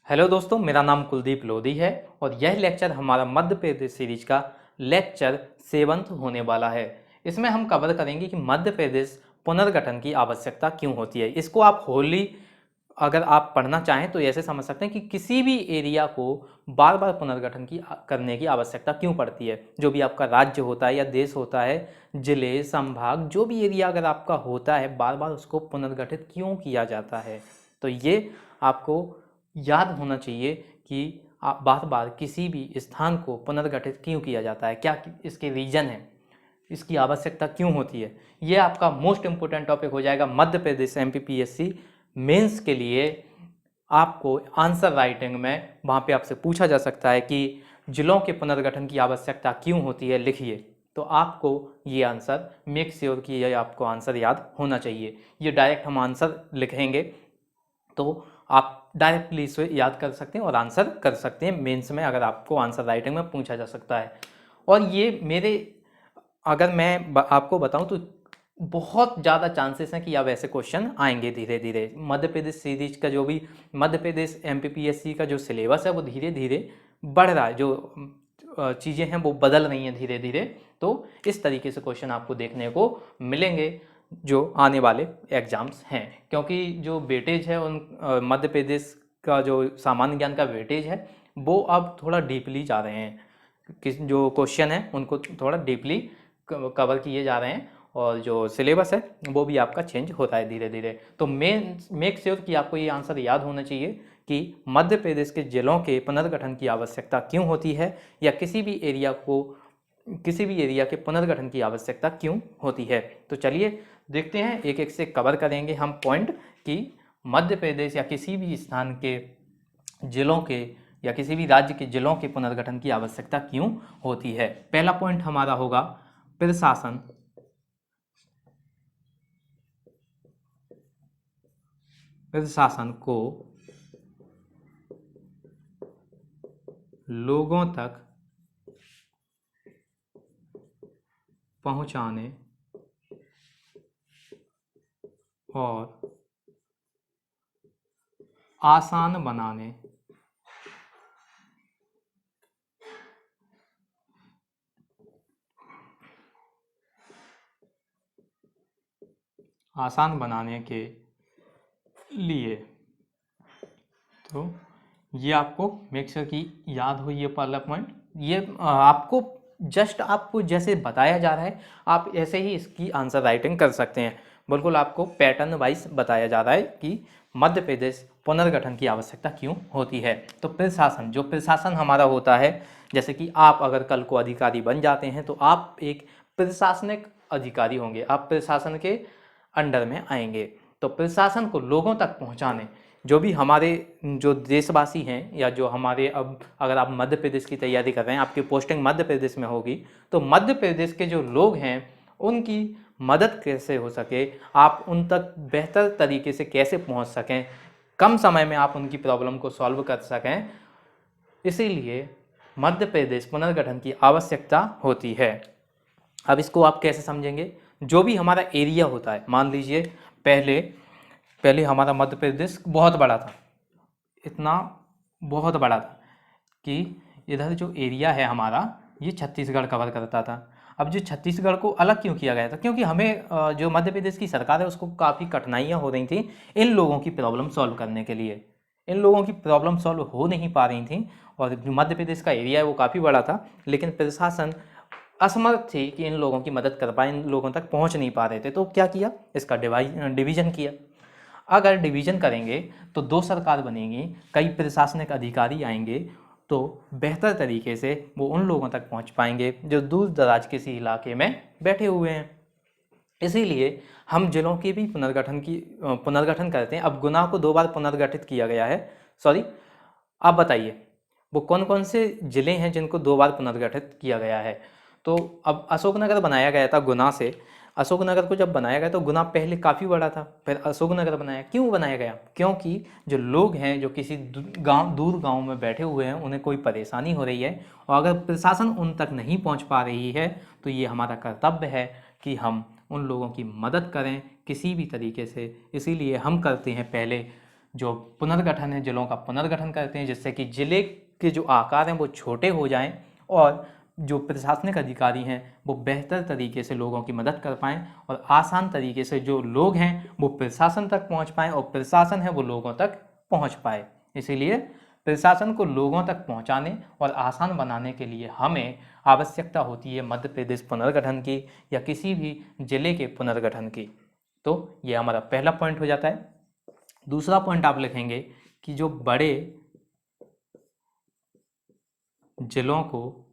Hello दोस्तों, मेरा नाम कुलदीप लोधी है और यह लेक्चर हमारा मध्य प्रदेश सीरीज का लेक्चर 7th होने वाला है। इसमें हम कवर करेंगे कि मध्य प्रदेश पुनर्गठन की आवश्यकता क्यों होती है। इसको आप होली अगर आप पढ़ना चाहें तो ऐसे समझ सकते हैं कि किसी भी एरिया को बार बार पुनर्गठन की करने की आवश्यकता क्यों पड़ती है। जो भी आपका राज्य होता है या देश होता है, जिले, संभाग, जो भी एरिया अगर आपका होता है, बार बार उसको पुनर्गठित क्यों किया जाता है। तो ये आपको याद होना चाहिए कि आप बार बार किसी भी स्थान को पुनर्गठित क्यों किया जाता है, क्या इसके रीजन है, इसकी आवश्यकता क्यों होती है। ये आपका मोस्ट इंपोर्टेंट टॉपिक हो जाएगा मध्य प्रदेश एमपीपीएससी मेंस के लिए। आपको आंसर राइटिंग में वहाँ पे आपसे पूछा जा सकता है कि जिलों के पुनर्गठन की आवश्यकता क्यों होती है, लिखिए। तो आपको ये आंसर मेक श्योर कि ये आपको आंसर याद होना चाहिए। ये डायरेक्ट हम आंसर लिखेंगे तो आप डायरेक्टली इसे याद कर सकते हैं और आंसर कर सकते हैं मेंस में, अगर आपको आंसर राइटिंग में पूछा जा सकता है। और ये मेरे अगर मैं आपको बताऊं तो बहुत ज़्यादा चांसेस हैं कि अब ऐसे क्वेश्चन आएंगे धीरे धीरे। मध्य प्रदेश सीरीज का जो भी मध्य प्रदेश एमपीपीएससी का जो सिलेबस है वो धीरे धीरे बढ़ रहा है, जो चीज़ें हैं वो बदल रही हैं धीरे धीरे। तो इस तरीके से क्वेश्चन आपको देखने को मिलेंगे जो आने वाले एग्जाम्स हैं, क्योंकि जो वेटेज है उन मध्य प्रदेश का जो सामान्य ज्ञान का वेटेज है वो अब थोड़ा डीपली जा रहे हैं। किस जो क्वेश्चन है उनको थोड़ा डीपली कवर किए जा रहे हैं और जो सिलेबस है वो भी आपका चेंज होता है धीरे धीरे। तो मेक श्योर कि आपको ये आंसर याद होना चाहिए कि मध्य प्रदेश के जिलों के पुनर्गठन की आवश्यकता क्यों होती है, या किसी भी एरिया के पुनर्गठन की आवश्यकता क्यों होती है। तो चलिए देखते हैं, एक एक से कवर करेंगे हम पॉइंट कि मध्य प्रदेश या किसी भी स्थान के जिलों के या किसी भी राज्य के जिलों के पुनर्गठन की आवश्यकता क्यों होती है। पहला पॉइंट हमारा होगा प्रशासन। प्रशासन को लोगों तक पहुंचाने और आसान बनाने के लिए। तो ये आपको मेक श्योर की याद हो ये पहला पॉइंट। ये आपको जस्ट आपको जैसे बताया जा रहा है आप ऐसे ही इसकी आंसर राइटिंग कर सकते हैं। बिल्कुल आपको पैटर्न वाइज बताया जा रहा है कि मध्य प्रदेश पुनर्गठन की आवश्यकता क्यों होती है। तो प्रशासन, जो प्रशासन हमारा होता है, जैसे कि आप अगर कल को अधिकारी बन जाते हैं तो आप एक प्रशासनिक अधिकारी होंगे, आप प्रशासन के अंडर में आएंगे। तो प्रशासन को लोगों तक पहुंचाने, जो भी हमारे जो देशवासी हैं या जो हमारे, अब अगर आप मध्य प्रदेश की तैयारी कर रहे हैं, आपकी पोस्टिंग मध्य प्रदेश में होगी, तो मध्य प्रदेश के जो लोग हैं उनकी मदद कैसे हो सके, आप उन तक बेहतर तरीके से कैसे पहुंच सकें, कम समय में आप उनकी प्रॉब्लम को सॉल्व कर सकें, इसीलिए मध्य प्रदेश पुनर्गठन की आवश्यकता होती है। अब इसको आप कैसे समझेंगे। जो भी हमारा एरिया होता है, मान लीजिए पहले पहले हमारा मध्य प्रदेश बहुत बड़ा था, इतना बहुत बड़ा था कि इधर जो एरिया है हमारा ये छत्तीसगढ़ कवर करता था। अब जो छत्तीसगढ़ को अलग क्यों किया गया था, क्योंकि हमें जो मध्य प्रदेश की सरकार है उसको काफ़ी कठिनाइयाँ हो रही थी इन लोगों की प्रॉब्लम सॉल्व करने के लिए। इन लोगों की प्रॉब्लम सॉल्व हो नहीं पा रही थी और जो मध्य प्रदेश का एरिया है वो काफ़ी बड़ा था, लेकिन प्रशासन असमर्थ थी कि इन लोगों की मदद कर पाए, इन लोगों तक पहुंच नहीं पा रहे थे। तो क्या किया, इसका डिवीजन किया। अगर डिवीजन करेंगे तो दो सरकार बनेगी, कई प्रशासनिक अधिकारी आएंगे, तो बेहतर तरीके से वो उन लोगों तक पहुंच पाएंगे जो दूर दराज किसी इलाके में बैठे हुए हैं। इसीलिए हम जिलों की भी पुनर्गठन करते हैं। अब गुना को 2 बार पुनर्गठित किया गया है, सॉरी। आप बताइए वो कौन कौन से जिले हैं जिनको 2 बार पुनर्गठित किया गया है। तो अब अशोकनगर बनाया गया था गुना से। अशोकनगर को जब बनाया गया तो गुना पहले काफ़ी बड़ा था, फिर अशोकनगर बनाया। क्यों बनाया गया, क्योंकि जो लोग हैं जो किसी दूर गांव में बैठे हुए हैं उन्हें कोई परेशानी हो रही है और अगर प्रशासन उन तक नहीं पहुंच पा रही है तो ये हमारा कर्तव्य है कि हम उन लोगों की मदद करें किसी भी तरीके से। इसीलिए हम करते हैं पहले जो पुनर्गठन है, जिलों का पुनर्गठन करते हैं जिससे कि जिले के जो आकार हैं वो छोटे हो जाएं और जो प्रशासनिक अधिकारी हैं वो बेहतर तरीके से लोगों की मदद कर पाएँ और आसान तरीके से जो लोग हैं वो प्रशासन तक पहुंच पाएँ और प्रशासन है वो लोगों तक पहुंच पाए। इसीलिए प्रशासन को लोगों तक पहुंचाने और आसान बनाने के लिए हमें आवश्यकता होती है मध्य प्रदेश पुनर्गठन की या किसी भी जिले के पुनर्गठन की। तो ये हमारा पहला पॉइंट हो जाता है। दूसरा पॉइंट आप लिखेंगे कि जो बड़े जिलों को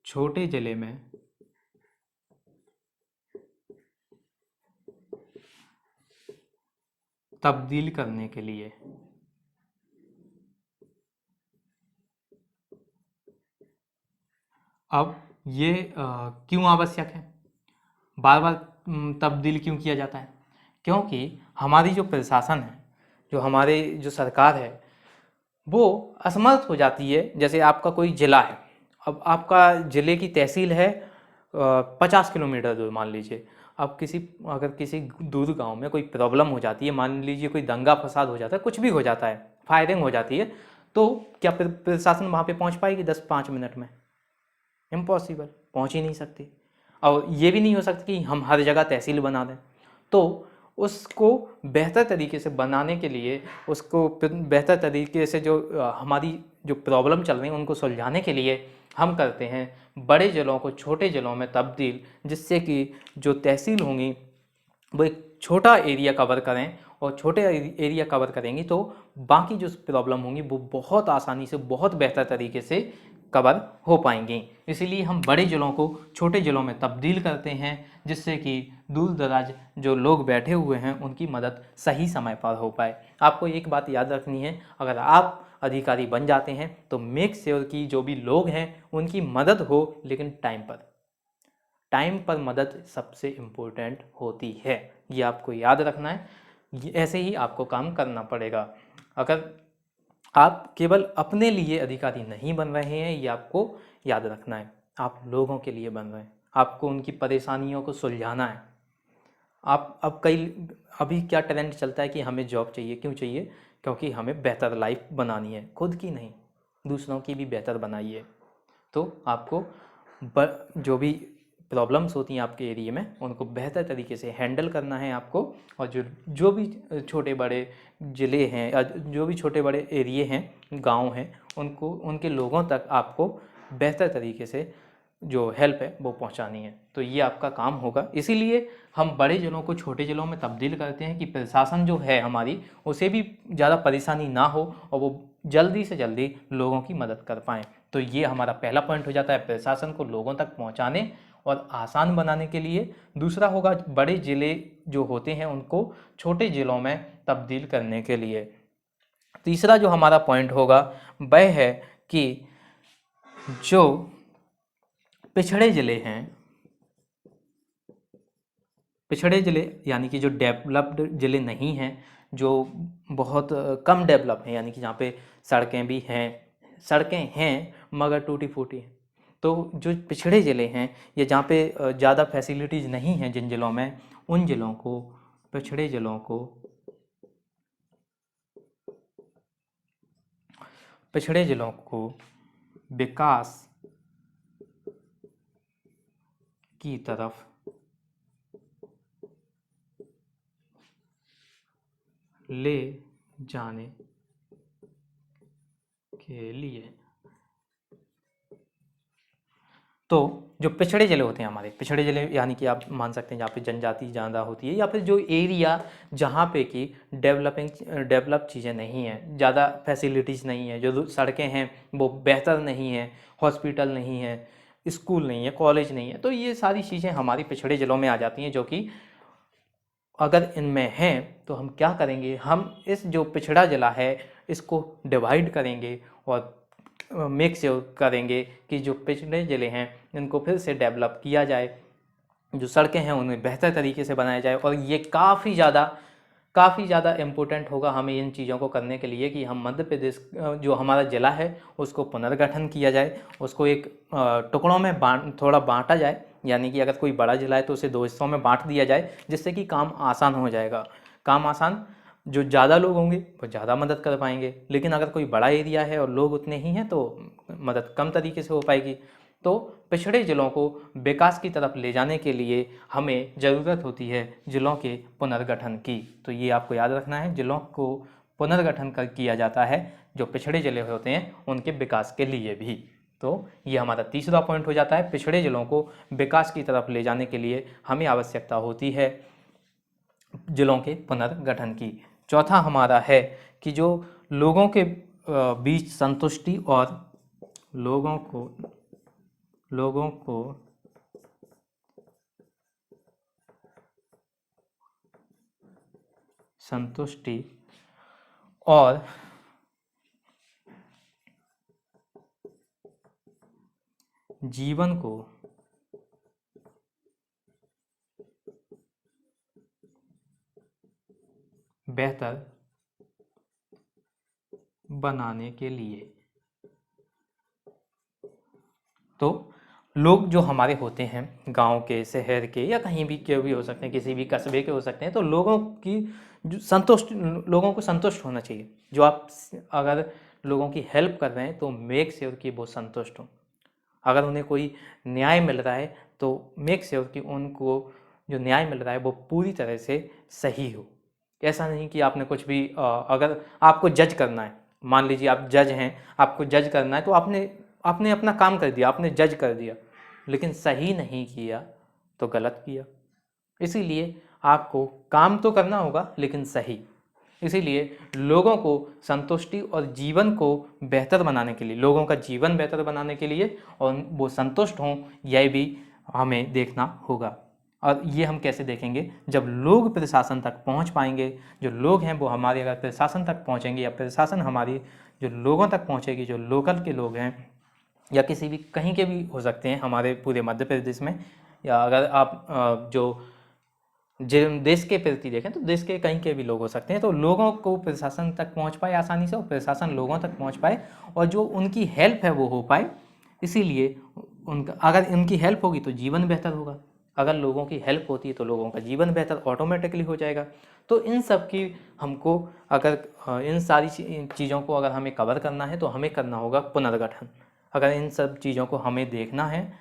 छोटे जिले में तब्दील करने के लिए अब ये क्यों आवश्यक है, बार बार तब्दील क्यों किया जाता है? क्योंकि हमारी जो प्रशासन है, जो हमारे जो सरकार है वो असमर्थ हो जाती है। जैसे आपका कोई ज़िला है, अब आपका ज़िले की तहसील है 50 किलोमीटर दूर मान लीजिए। अब अगर किसी दूर गांव में कोई प्रॉब्लम हो जाती है, मान लीजिए कोई दंगा फसाद हो जाता है, कुछ भी हो जाता है, फायरिंग हो जाती है, तो क्या प्रशासन वहाँ पे पहुँच पाएगी 10-5 मिनट में? इम्पॉसिबल, पहुँच ही नहीं सकती। और ये भी नहीं हो सकता कि हम हर जगह तहसील बना दें। तो उसको बेहतर तरीके से बनाने के लिए, उसको बेहतर तरीके से जो हमारी जो प्रॉब्लम चल रही है उनको सुलझाने के लिए हम करते हैं बड़े जिलों को छोटे जिलों में तब्दील, जिससे कि जो तहसील होंगी वो एक छोटा एरिया कवर करें और छोटे एरिया कवर करेंगी तो बाकी जो प्रॉब्लम होंगी वो बहुत आसानी से, बहुत बेहतर तरीके से कवर हो पाएंगी। इसीलिए हम बड़े ज़िलों को छोटे ज़िलों में तब्दील करते हैं जिससे कि दूर दराज जो लोग बैठे हुए हैं उनकी मदद सही समय पर हो पाए। आपको एक बात याद रखनी है, अगर आप अधिकारी बन जाते हैं तो मेक श्योर कि जो भी लोग हैं उनकी मदद हो, लेकिन टाइम पर मदद सबसे इम्पोर्टेंट होती है। ये आपको याद रखना है। ऐसे ही आपको काम करना पड़ेगा। अगर आप केवल अपने लिए अधिकारी नहीं बन रहे हैं, ये आपको याद रखना है। आप लोगों के लिए बन रहे हैं, आपको उनकी परेशानियों को सुलझाना है। आप अब अभी क्या ट्रेंड चलता है कि हमें जॉब चाहिए, क्यों चाहिए? क्योंकि हमें बेहतर लाइफ बनानी है, खुद की नहीं दूसरों की भी बेहतर बनाइए। तो आपको जो भी प्रॉब्लम्स होती हैं आपके एरिया में उनको बेहतर तरीके से हैंडल करना है आपको। और जो भी छोटे बड़े ज़िले हैं या जो भी छोटे बड़े एरिए हैं, गांव हैं, उनके लोगों तक आपको बेहतर तरीके से जो हेल्प है वो पहुंचानी है। तो ये आपका काम होगा। इसीलिए हम बड़े ज़िलों को छोटे ज़िलों में तब्दील करते हैं कि प्रशासन जो है हमारी, उसे भी ज़्यादा परेशानी ना हो और वो जल्दी से जल्दी लोगों की मदद कर पाएँ। तो ये हमारा पहला पॉइंट हो जाता है, प्रशासन को लोगों तक पहुंचाने और आसान बनाने के लिए। दूसरा होगा बड़े ज़िले जो होते हैं उनको छोटे ज़िलों में तब्दील करने के लिए। तीसरा जो हमारा पॉइंट होगा वह है कि जो पिछड़े ज़िले हैं, पिछड़े ज़िले यानी कि जो डेवलप्ड ज़िले नहीं हैं, जो बहुत कम डेवलप हैं, यानी कि जहाँ पे सड़कें हैं मगर टूटी फूटी हैं। तो जो पिछड़े ज़िले हैं या जहाँ पे ज़्यादा फैसिलिटीज़ नहीं हैं जिन ज़िलों में, उन ज़िलों को, पिछड़े ज़िलों को विकास की तरफ ले जाने के लिए, तो जो पिछड़े ज़िले होते हैं हमारे, पिछड़े ज़िले यानी कि आप मान सकते हैं जहाँ पे जनजाति ज़्यादा होती है या फिर जो एरिया जहाँ पे कि डेवलप चीज़ें नहीं हैं, ज़्यादा फैसिलिटीज़ नहीं है, जो सड़कें हैं वो बेहतर नहीं है, हॉस्पिटल नहीं है, स्कूल नहीं है, कॉलेज नहीं है, तो ये सारी चीज़ें हमारी पिछड़े ज़िलों में आ जाती हैं। जो कि अगर इनमें हैं तो हम क्या करेंगे, हम इस जो पिछड़ा ज़िला है इसको डिवाइड करेंगे और मेक श्योर करेंगे कि जो पिछड़े ज़िले हैं इनको फिर से डेवलप किया जाए, जो सड़कें हैं उन्हें बेहतर तरीके से बनाया जाए और ये काफ़ी ज़्यादा काफ़ी ज़्यादा इम्पोर्टेंट होगा हमें इन चीज़ों को करने के लिए कि हम मध्य प्रदेश जो हमारा ज़िला है उसको पुनर्गठन किया जाए, उसको एक टुकड़ों में थोड़ा बांटा जाए, यानी कि अगर कोई बड़ा ज़िला है तो उसे 2 हिस्सों में बांट दिया जाए, जिससे कि काम आसान हो जाएगा। काम आसान, जो ज़्यादा लोग होंगे वो ज़्यादा मदद कर पाएंगे, लेकिन अगर कोई बड़ा एरिया है और लोग उतने ही हैं तो मदद कम तरीके से हो पाएगी। तो पिछड़े ज़िलों को विकास की तरफ ले जाने के लिए हमें ज़रूरत होती है ज़िलों के पुनर्गठन की। तो ये आपको याद रखना है, ज़िलों को पुनर्गठन किया जाता है जो पिछड़े ज़िले होते हैं उनके विकास के लिए भी। तो ये हमारा तीसरा पॉइंट हो जाता है, पिछड़े ज़िलों को विकास की तरफ ले जाने के लिए हमें आवश्यकता होती है ज़िलों के पुनर्गठन की। चौथा हमारा है कि जो लोगों के बीच संतुष्टि और लोगों को संतुष्टि और जीवन को बेहतर बनाने के लिए, तो लोग जो हमारे होते हैं गांव के, शहर के या कहीं भी के भी हो सकते हैं, किसी भी कस्बे के हो सकते हैं, तो लोगों की जो लोगों को संतुष्ट होना चाहिए। जो आप अगर लोगों की हेल्प कर रहे हैं तो मेक श्योर कि वो संतुष्ट हों। अगर उन्हें कोई न्याय मिल रहा है तो मेक श्योर कि उनको जो न्याय मिल रहा है वो पूरी तरह से सही हो। ऐसा नहीं कि आपने कुछ भी अगर आपको जज करना है, मान लीजिए आप जज हैं, आपको जज करना है तो आपने आपने अपना काम कर दिया, आपने जज कर दिया, लेकिन सही नहीं किया तो गलत किया। इसीलिए आपको काम तो करना होगा लेकिन सही। इसीलिए लोगों को संतुष्टि और जीवन को बेहतर बनाने के लिए, लोगों का जीवन बेहतर बनाने के लिए और वो संतुष्ट हों, यह भी हमें देखना होगा। और ये हम कैसे देखेंगे, जब लोग प्रशासन तक पहुंच पाएंगे, जो लोग हैं वो हमारे अगर प्रशासन तक पहुंचेंगे या प्रशासन हमारी जो लोगों तक पहुंचेगी, जो लोकल के लोग हैं या किसी भी कहीं के भी हो सकते हैं हमारे पूरे मध्य प्रदेश में, या अगर आप जो देश के प्रति देखें तो देश के कहीं के भी लोग हो सकते हैं, तो लोगों को प्रशासन तक पहुंच पाए आसानी से और प्रशासन लोगों तक पहुंच पाए और जो उनकी हेल्प है वो हो पाए। इसीलिए उनका अगर उनकी हेल्प होगी तो जीवन बेहतर होगा, अगर लोगों की हेल्प होती है तो लोगों का जीवन बेहतर ऑटोमेटिकली हो जाएगा। तो इन सब की हमको अगर इन सारी चीज़ों को अगर हमें कवर करना है तो हमें करना होगा पुनर्गठन। अगर इन सब चीज़ों को हमें देखना है,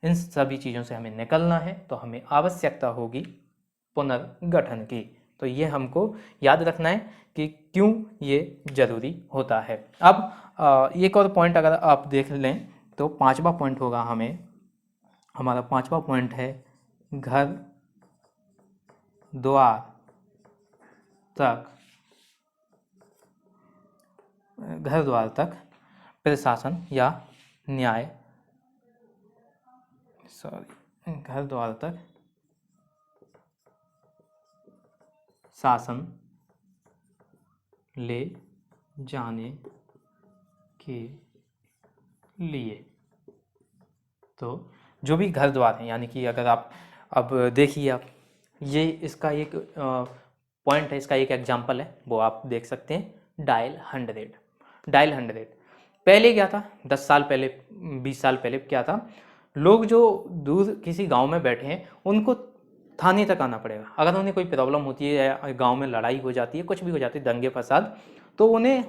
इन सभी चीज़ों से हमें निकलना है, तो हमें आवश्यकता होगी पुनर्गठन की। तो ये हमको याद रखना है कि क्यों ये जरूरी होता है। अब एक और पॉइंट अगर आप देख लें तो पांचवा पॉइंट होगा हमारा पांचवा पॉइंट है घर द्वार तक प्रशासन या न्याय घर द्वार तक शासन ले जाने के लिए। तो जो भी घर द्वार है, यानी कि अगर आप अब देखिए, आप ये इसका एक पॉइंट है, इसका एक एग्जांपल है, वो आप देख सकते हैं, डायल 100। पहले क्या था, 10 साल पहले 20 साल पहले क्या था, लोग जो दूर किसी गांव में बैठे हैं उनको थाने तक आना पड़ेगा। अगर उन्हें कोई प्रॉब्लम होती है या गांव में लड़ाई हो जाती है, कुछ भी हो जाती है, दंगे फसाद, तो उन्हें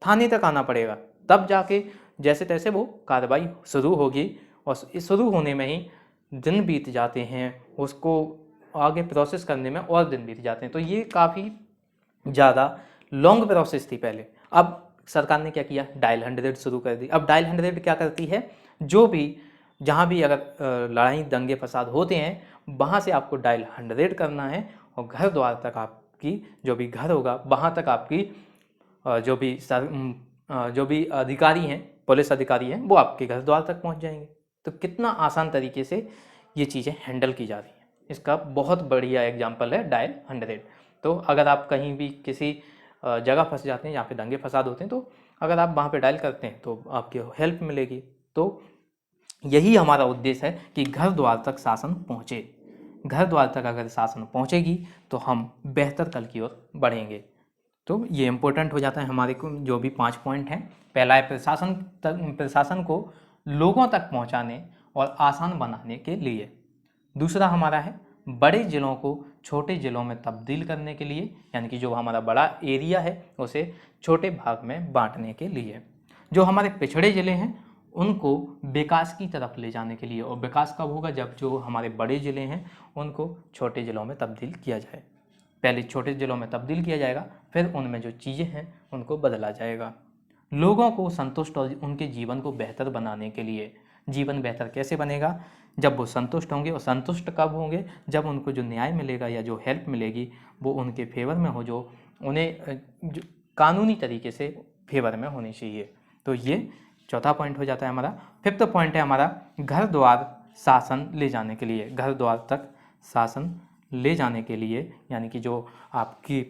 थाने तक आना पड़ेगा, तब जाके जैसे तैसे वो कार्रवाई शुरू होगी। और शुरू होने में ही दिन बीत जाते हैं, उसको आगे प्रोसेस करने में और दिन बीत जाते हैं। तो ये काफ़ी ज़्यादा लॉन्ग प्रोसेस थी पहले। अब सरकार ने क्या किया, डायल 100 शुरू कर दी। अब डायल 100 क्या करती है, जो भी जहाँ भी अगर लड़ाई दंगे फसाद होते हैं वहाँ से आपको डायल 100 करना है और घर द्वार तक आपकी जो भी घर होगा वहाँ तक आपकी जो भी अधिकारी हैं, पुलिस अधिकारी हैं, वो आपके घर द्वार तक पहुँच जाएंगे। तो कितना आसान तरीके से ये चीज़ें हैंडल की जा रही हैं, इसका बहुत बढ़िया एग्जाम्पल है डायल 100। तो अगर आप कहीं भी किसी जगह फंस जाते हैं जहाँ पे दंगे फसाद होते हैं, तो अगर आप वहाँ पे डायल करते हैं तो आपकी हेल्प मिलेगी। तो यही हमारा उद्देश्य है कि घर द्वार तक शासन पहुँचे। घर द्वार तक अगर शासन पहुंचेगी तो हम बेहतर कल की ओर बढ़ेंगे। तो ये इम्पोर्टेंट हो जाता है हमारे को जो भी 5 पॉइंट हैं। पहला है प्रशासन को लोगों तक पहुंचाने और आसान बनाने के लिए। दूसरा हमारा है बड़े ज़िलों को छोटे ज़िलों में तब्दील करने के लिए, यानी कि जो हमारा बड़ा एरिया है उसे छोटे भाग में बांटने के लिए। जो हमारे पिछड़े ज़िले हैं उनको विकास की तरफ ले जाने के लिए, और विकास कब होगा, जब जो हमारे बड़े ज़िले हैं उनको छोटे ज़िलों में तब्दील किया जाए। पहले छोटे ज़िलों में तब्दील किया जाएगा, फिर उनमें जो चीज़ें हैं उनको बदला जाएगा। लोगों को संतुष्ट और उनके जीवन को बेहतर बनाने के लिए, जीवन बेहतर कैसे बनेगा, जब वो संतुष्ट होंगे। और संतुष्ट कब होंगे, जब उनको जो न्याय मिलेगा या जो हेल्प मिलेगी वो उनके फेवर में हो, जो उन्हें जो कानूनी तरीके से फेवर में होनी चाहिए। तो ये चौथा पॉइंट हो जाता है हमारा। फिफ्थ पॉइंट है हमारा घर द्वार शासन ले जाने के लिए। घर द्वार तक शासन ले जाने के लिए, यानी कि जो आपकी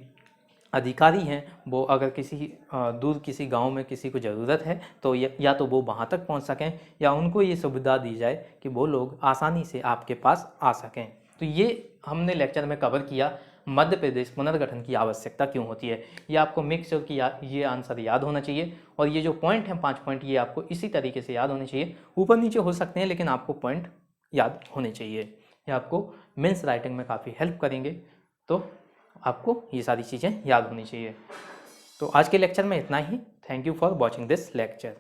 अधिकारी हैं वो अगर किसी दूर किसी गांव में किसी को ज़रूरत है तो या तो वो वहां तक पहुंच सकें, या उनको ये सुविधा दी जाए कि वो लोग आसानी से आपके पास आ सकें। तो ये हमने लेक्चर में कवर किया, मध्य प्रदेश पुनर्गठन की आवश्यकता क्यों होती है। ये आपको मेक श्योर कि ये आंसर याद होना चाहिए, और ये जो पॉइंट हैं 5 पॉइंट ये आपको इसी तरीके से याद होने चाहिए। ऊपर नीचे हो सकते हैं लेकिन आपको पॉइंट याद होने चाहिए। ये आपको मेंस राइटिंग में काफ़ी हेल्प करेंगे। तो आपको ये सारी चीज़ें याद होनी चाहिए। तो आज के लेक्चर में इतना ही। Thank you for watching this lecture.